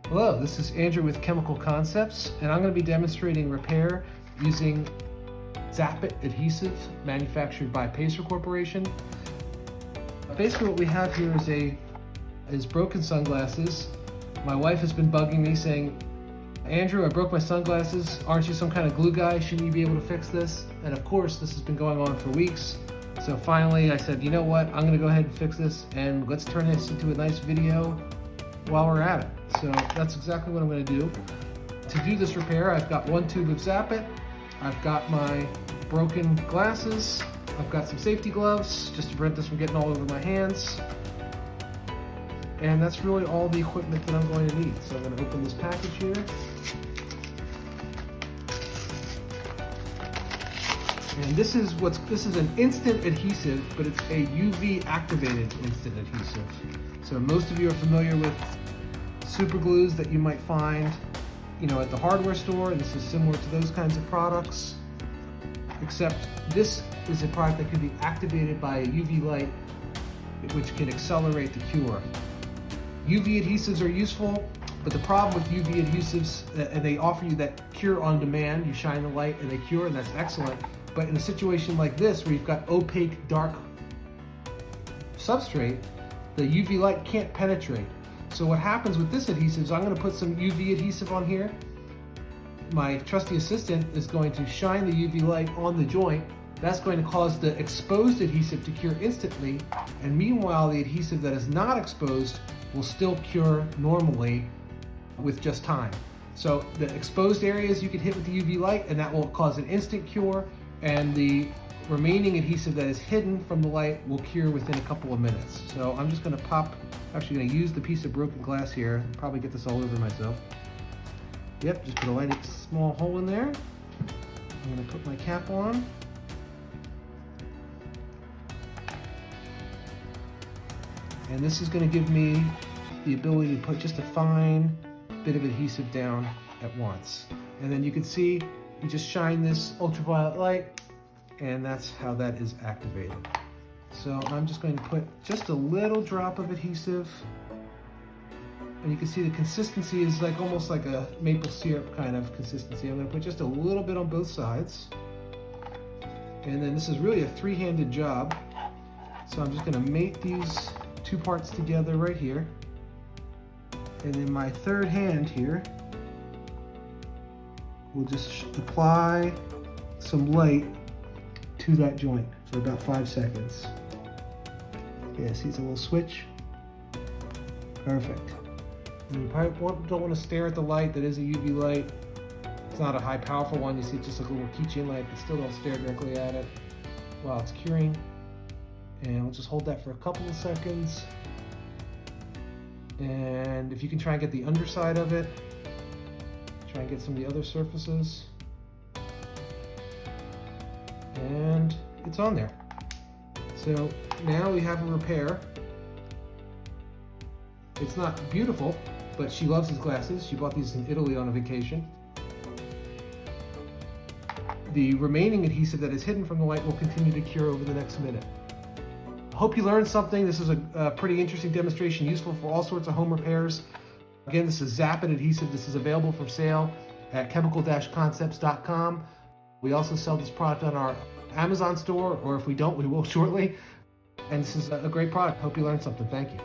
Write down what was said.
Hello, this is Andrew with Chemical Concepts, and I'm going to be demonstrating repair using ZAP It Adhesive manufactured by Pacer Corporation. Basically what we have here is broken sunglasses. My wife has been bugging me saying, Andrew, I broke my sunglasses. Aren't you some kind of glue guy? Shouldn't you be able to fix this? And of course, this has been going on for weeks. So finally I said, you know what? I'm going to go ahead and fix this, and let's turn this into a nice video while we're at it. So that's exactly what I'm going to do. To do this repair, I've got one tube of ZAP It, I've got my broken glasses, I've got some safety gloves just to prevent this from getting all over my hands, and that's really all the equipment that I'm going to need. So I'm going to open this package here. And this is an instant adhesive, but it's a UV activated instant adhesive. So most of you are familiar with super glues that you might find, at the hardware store, and this is similar to those kinds of products, except this is a product that can be activated by a UV light, which can accelerate the cure. UV adhesives are useful, but the problem with UV adhesives, and they offer you that cure on demand. You shine the light and they cure, and that's excellent. But in a situation like this, where you've got opaque, dark substrate, the UV light can't penetrate. So what happens with this adhesive is I'm going to put some UV adhesive on here. My trusty assistant is going to shine the UV light on the joint. That's going to cause the exposed adhesive to cure instantly, and meanwhile the adhesive that is not exposed will still cure normally with just time. So the exposed areas you can hit with the UV light, and that will cause an instant cure, and the remaining adhesive that is hidden from the light will cure within a couple of minutes. So I'm just going to use the piece of broken glass here, probably get this all over myself. Yep, just put a light small hole in there. I'm going to put my cap on. And this is going to give me the ability to put just a fine bit of adhesive down at once. And then you can see, you just shine this ultraviolet light, and that's how that is activated. So I'm just going to put just a little drop of adhesive, and you can see the consistency is almost like a maple syrup kind of consistency. I'm going to put just a little bit on both sides, and then this is really a three-handed job. So I'm just going to mate these two parts together right here, and then my third hand here will just apply some light to that joint for about 5 seconds. Yeah, see, it's a little switch. Perfect. And you probably don't want to stare at the light. That is a UV light. It's not a high powerful one. You see it's just like a little keychain light, but still don't stare directly at it while it's curing. And we'll just hold that for a couple of seconds. And if you can try and get the underside of it, try and get some of the other surfaces. And it's on there. So now we have a repair. It's not beautiful, but she loves these glasses. She bought these in Italy on a vacation. The remaining adhesive that is hidden from the light will continue to cure over the next minute. I hope you learned something. This is a pretty interesting demonstration, useful for all sorts of home repairs. Again, this is ZAP It Adhesive. This is available for sale at chemical-concepts.com. We also sell this product on our Amazon store, or if we don't, we will shortly. And this is a great product. Hope you learned something. Thank you.